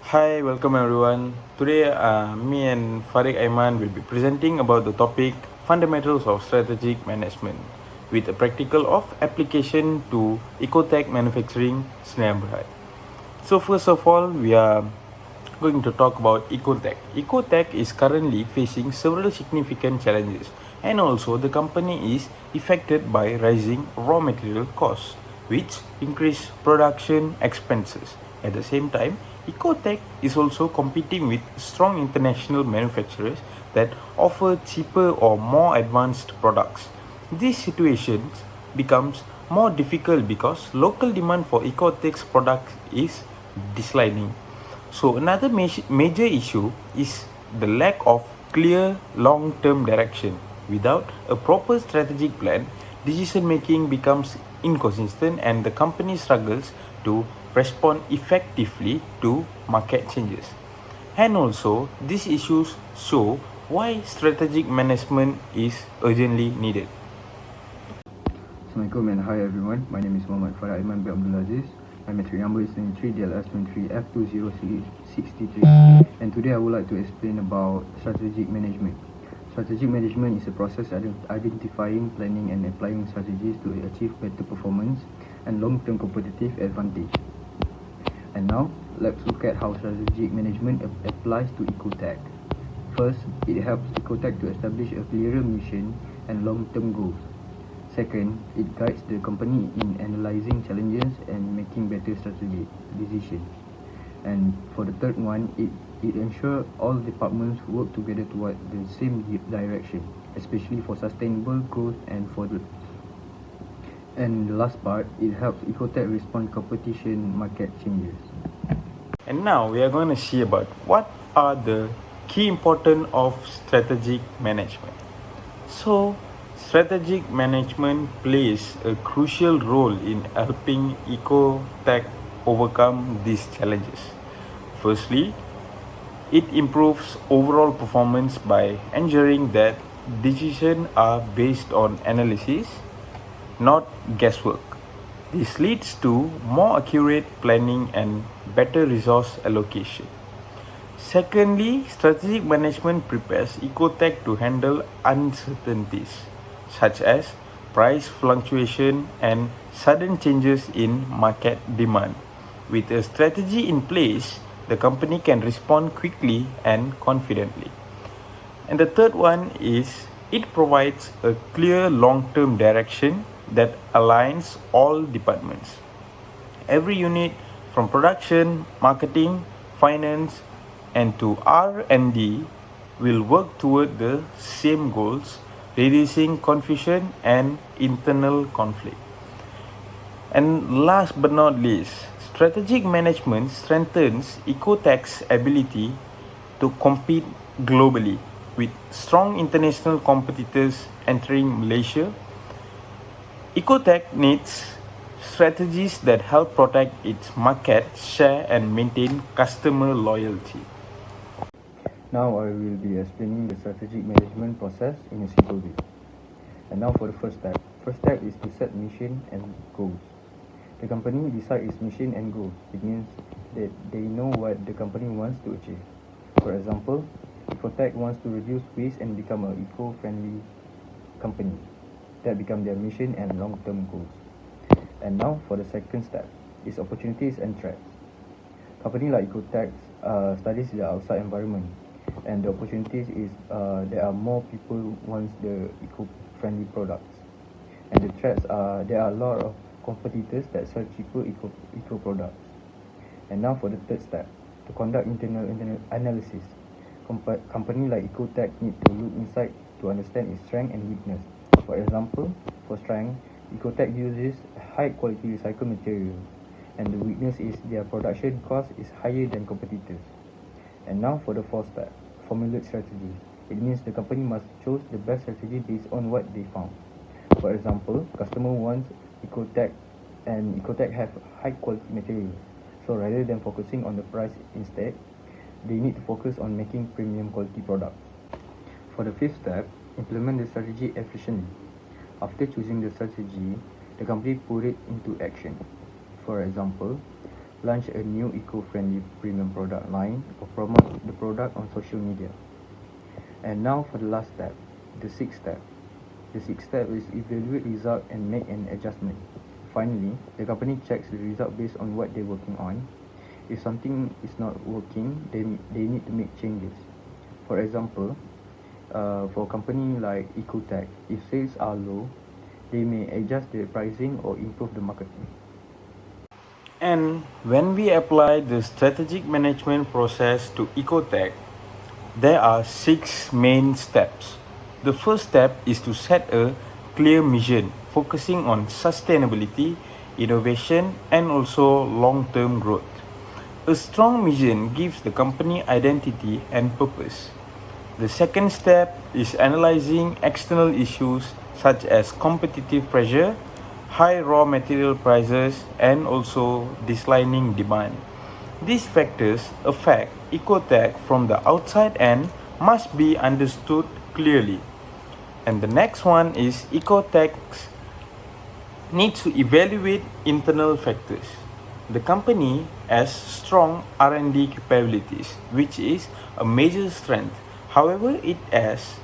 Hi, welcome everyone. Today, me and Farid Aiman will be presenting about the topic fundamentals of strategic management with a practical of application to ecotech manufacturing Snapdragon. So first of all, we are going to talk about ecotech. Ecotech is currently facing several significant challenges, and also the company is affected by rising raw material costs, which increase production expenses. At the same time, ecotech is also competing with strong international manufacturers that offer cheaper or more advanced products. These situations becomes more difficult because local demand for ecotech's products is declining. So another major issue is the lack of clear long-term direction. Without a proper strategic plan, decision making becomes inconsistent and the company struggles to respond effectively to market changes. And also, these issues show why strategic management is urgently needed. Assalamualaikum and hi everyone. My name is Muhammad Farah Iman bin Abdul Aziz. My metric number is 23 DLS 23 F20663. And today I would like to explain about strategic management. Strategic management is a process identifying, planning and applying strategies to achieve better performance and long-term competitive advantage. And now, let's look at how strategic management applies to ecotech. First, it helps ecotech to establish a clearer mission and long-term goals. Second, it guides the company in analyzing challenges and making better strategic decisions. And for the third one, it ensures all departments work together toward the same direction, especially for sustainable growth and the last part, it helps ecotech respond to competition market changes. And now we are going to see about what are the key importance of strategic management. So, strategic management plays a crucial role in helping ecotech overcome these challenges. Firstly, it improves overall performance by ensuring that decisions are based on analysis, not guesswork. This leads to more accurate planning and better resource allocation. Secondly, strategic management prepares ecotech to handle uncertainties such as price fluctuation and sudden changes in market demand. With a strategy in place, the company can respond quickly and confidently. And the third one is it provides a clear long term direction that aligns all departments. Every unit from production, marketing, finance, and to R&D will work toward the same goals, reducing confusion and internal conflict. And last but not least, strategic management strengthens ecotech's ability to compete globally with strong international competitors entering Malaysia. Ecotech needs strategies that help protect its market share and maintain customer loyalty. Now I will be explaining the strategic management process in a simple way. And now for the first step. First step is to set mission and goals. The company decides its mission and goals. It means that they know what the company wants to achieve. For example, Ecotech wants to reduce waste and become an eco-friendly company. That becomes their mission and long-term goals. And now for the second step is opportunities and threats. Company like Ecotech studies the outside environment, and the opportunities is there are more people wants the eco-friendly products, and the threats are there are a lot of competitors that sell cheaper eco products. And now for the third step, to conduct internal analysis. Company like Ecotech need to look inside to understand its strength and weakness. For example, for strength, Ecotech uses high quality recycled materials, and the weakness is their production cost is higher than competitors. And now for the fourth step, formulate strategies. It means the company must choose the best strategy based on what they found. For example, customer wants Ecotech and Ecotech have high quality materials. So rather than focusing on the price instead, they need to focus on making premium quality products. For the fifth step, implement the strategy efficiently. After choosing the strategy, the company put it into action. For example, launch a new eco-friendly premium product line, or promote the product on social media. And now for the last step, the sixth step. The sixth step is evaluate result and make an adjustment. Finally, the company checks the result based on what they're working on. If something is not working, they need to make changes. For example, for a company like Ecotech, if sales are low, they may adjust their pricing or improve the marketing. And when we apply the strategic management process to Ecotech, there are 6 main steps. The first step is to set a clear mission focusing on sustainability, innovation, and also long term growth. A strong mission gives the company identity and purpose. The second step is analyzing external issues such as competitive pressure, high raw material prices, and also declining demand. These factors affect Ecotech from the outside and must be understood clearly. And the next one is Ecotech needs to evaluate internal factors. The company has strong R&D capabilities, which is a major strength. However, it has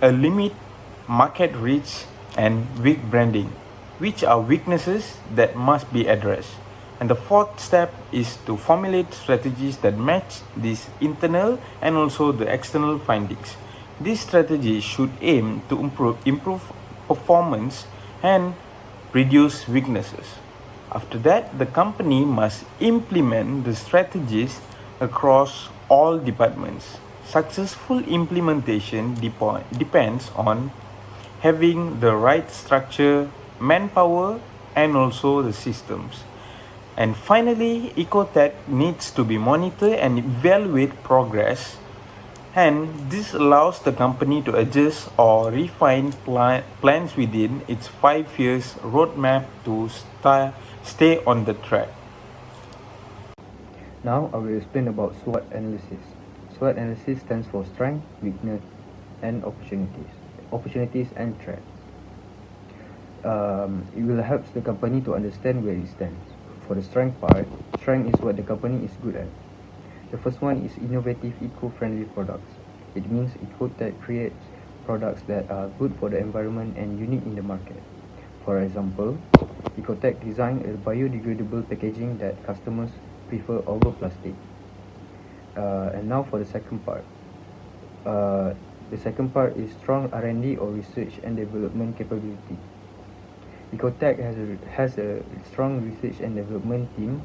a limit market reach and weak branding, which are weaknesses that must be addressed. And the fourth step is to formulate strategies that match these internal and also the external findings. These strategies should aim to improve performance and reduce weaknesses. After that, the company must implement the strategies across all departments. Successful implementation depends on having the right structure, manpower, and also the systems. And finally, Ecotech needs to be monitored and evaluate progress, and this allows the company to adjust or refine plans within its 5 years roadmap to stay on the track. Now I will explain about SWOT analysis. SWOT analysis stands for strength, weakness, and opportunities and threats. It will help the company to understand where it stands. For the strength part, strength is what the company is good at. The first one is innovative eco-friendly products. It means Ecotech creates products that are good for the environment and unique in the market. For example, Ecotech designed a biodegradable packaging that customers prefer over plastic. And now for the second part. The second part is strong R&D or research and development capability. Ecotech has a strong research and development team.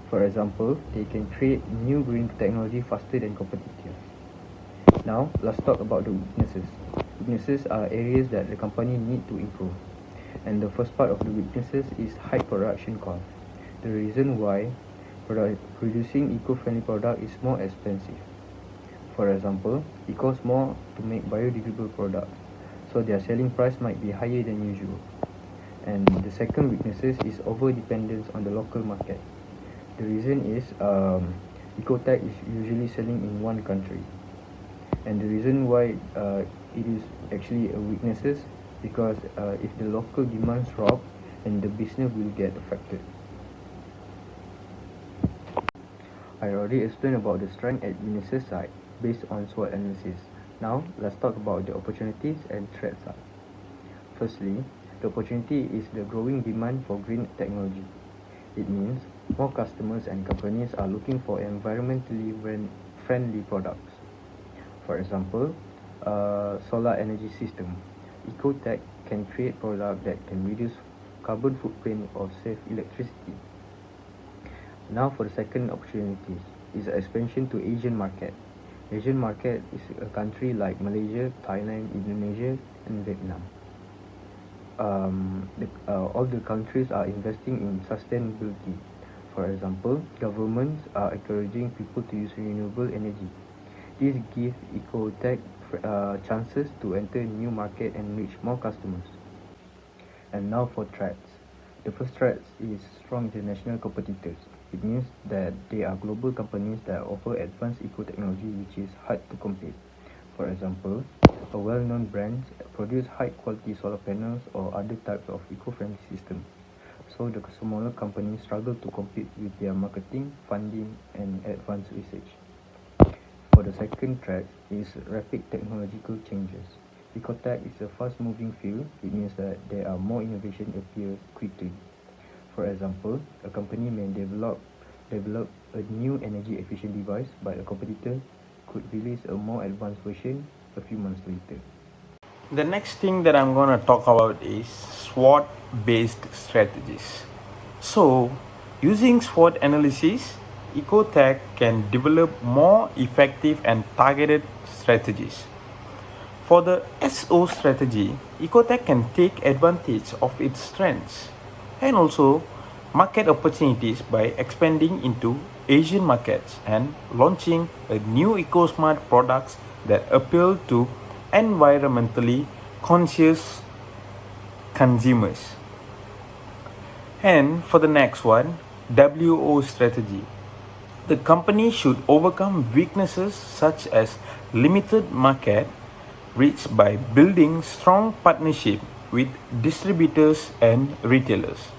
For example, they can create new green technology faster than competitors. Now, let's talk about the weaknesses. Weaknesses are areas that the company need to improve. And the first part of the weaknesses is high production cost. The reason why producing eco-friendly product is more expensive. For example, it costs more to make biodegradable products, so their selling price might be higher than usual. And the second weaknesses is over-dependence on the local market. The reason is Ecotech is usually selling in one country. And the reason why it is actually a weaknesses because if the local demands drop, and the business will get affected. I already explained about the strength and weaknesses side based on SWOT analysis. Now let's talk about the opportunities and threats side. Firstly, the opportunity is the growing demand for green technology. It means more customers and companies are looking for environmentally friendly products. For example, solar energy system. Ecotech can create products that can reduce carbon footprint or save electricity. Now for the second opportunities is expansion to Asian market. Asian market is a country like Malaysia, Thailand, Indonesia, and Vietnam. All the countries are investing in sustainability. For example, governments are encouraging people to use renewable energy. This gives Ecotech chances to enter new market and reach more customers. And now for threats. The first threat is strong international competitors. It means that they are global companies that offer advanced eco-technology which is hard to compete. For example, a well-known brands produce high-quality solar panels or other types of eco-friendly systems. so the smaller companies struggle to compete with their marketing, funding, and advanced research. For the second track is rapid technological changes. Ecotech is a fast-moving field. It means that there are more innovation appear quickly. For example, a company may develop a new energy-efficient device, but a competitor could release a more advanced version a few months later. The next thing that I'm going to talk about is SWOT based strategies. So, using SWOT analysis, Ecotech can develop more effective and targeted strategies. For the SO strategy, Ecotech can take advantage of its strengths and also market opportunities by expanding into Asian markets and launching a new EcoSmart products that appeal to environmentally conscious consumers. And for the next one, WO strategy. The company should overcome weaknesses such as limited market reach by building strong partnership with distributors and retailers.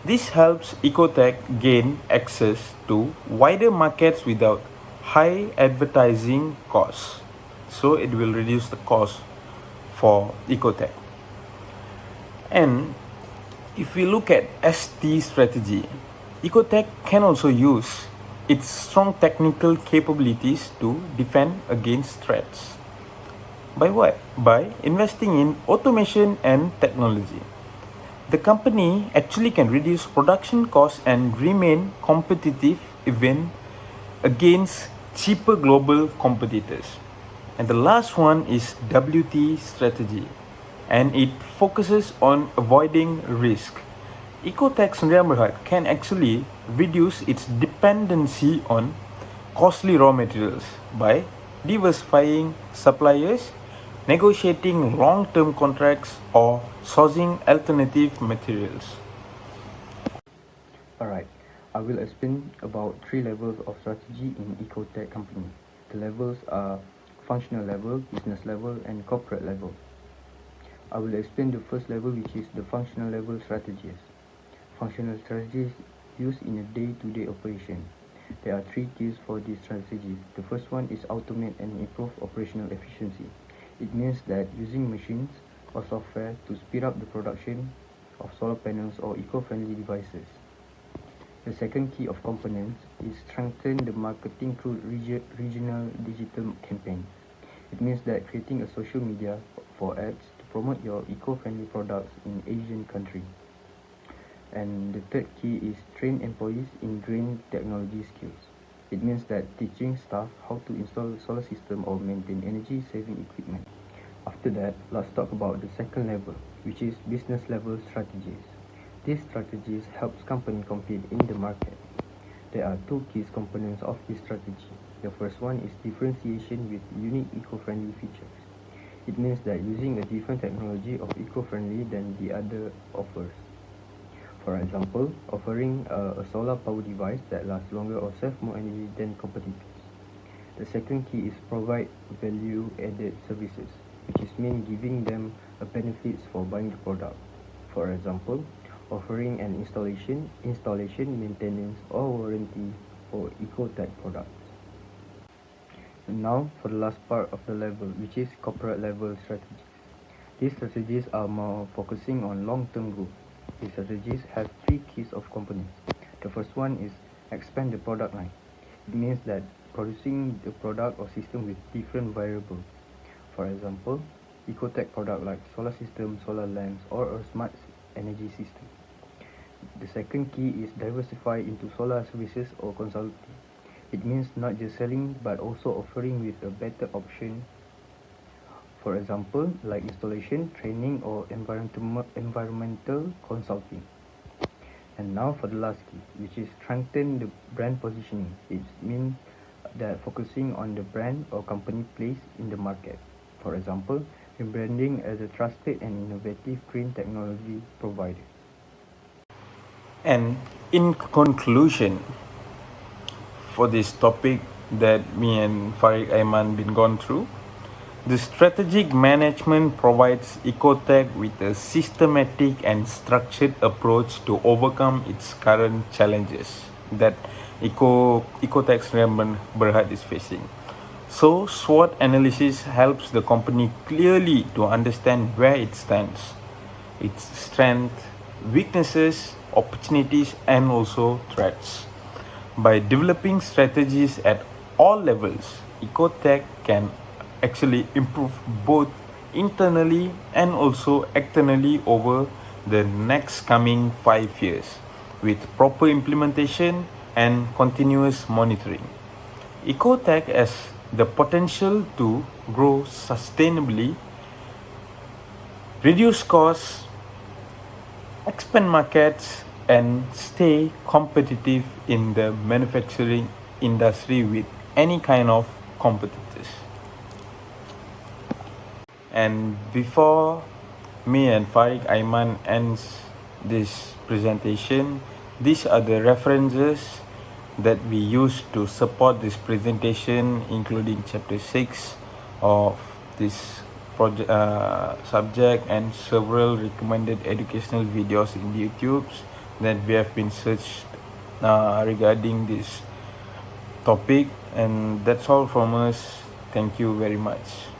This helps Ecotech gain access to wider markets without high advertising costs. So it will reduce the cost for Ecotech. And if we look at ST strategy, Ecotech can also use its strong technical capabilities to defend against threats. By what? By investing in automation and technology. The company actually can reduce production costs and remain competitive even against cheaper global competitors. And the last one is WT strategy, and it focuses on avoiding risk. Ecotech Sdn Bhd can actually reduce its dependency on costly raw materials by diversifying suppliers, negotiating long-term contracts, or sourcing alternative materials. Alright, I will explain about 3 levels of strategy in Ecotech company. The levels are functional level, business level, and corporate level. I will explain the first level, which is the functional level strategies. Functional strategies used in a day-to-day operation. There are 3 keys for these strategies. The first one is automate and improve operational efficiency. It means that using machines or software to speed up the production of solar panels or eco-friendly devices. The second key of components is strengthen the marketing through regional digital campaigns. It means that creating a social media for ads to promote your eco-friendly products in Asian country. And the third key is train employees in green technology skills. It means that teaching staff how to install solar system or maintain energy saving equipment. After that, let's talk about the second level, which is business level strategies. These strategies helps company compete in the market. There are 2 key components of this strategy. The first one is differentiation with unique eco-friendly features. It means that using a different technology of eco-friendly than the other offers. For example, offering a solar power device that lasts longer or saves more energy than competitors. The second key is provide value-added services, which is mean giving them a benefits for buying the product. For example, offering an installation, maintenance, or warranty for Ecotech products. And now for the last part of the level, which is corporate level strategies. These strategies are more focusing on long-term growth. These strategies have 3 keys of components. The first one is expand the product line. It means that producing the product or system with different variables. For example, Ecotech product like solar system, solar lamps, or a smart energy system. The second key is diversify into solar services or consulting. It means not just selling but also offering with a better option. For example, like installation, training, or environmental consulting. And now for the last key, which is strengthen the brand positioning. It means that focusing on the brand or company place in the market. For example, rebranding as a trusted and innovative green technology provider. And in conclusion, for this topic that me and Farid Aiman been gone through, The strategic management provides Ecotech with a systematic and structured approach to overcome its current challenges that Ecotech's Raymond Berhad is facing. So, SWOT analysis helps the company clearly to understand where it stands, its strengths, weaknesses, opportunities, and also threats. By developing strategies at all levels, Ecotech can actually improve both internally and also externally over the next coming 5 years with proper implementation and continuous monitoring. Ecotech has the potential to grow sustainably, reduce costs, expand markets, and stay competitive in the manufacturing industry with any kind of competitors. And before me and Farid Aiman ends this presentation, these are the references that we use to support this presentation, including chapter 6 of this project subject and several recommended educational videos in YouTube that we have been searched regarding this topic. And that's all from us. Thank you very much.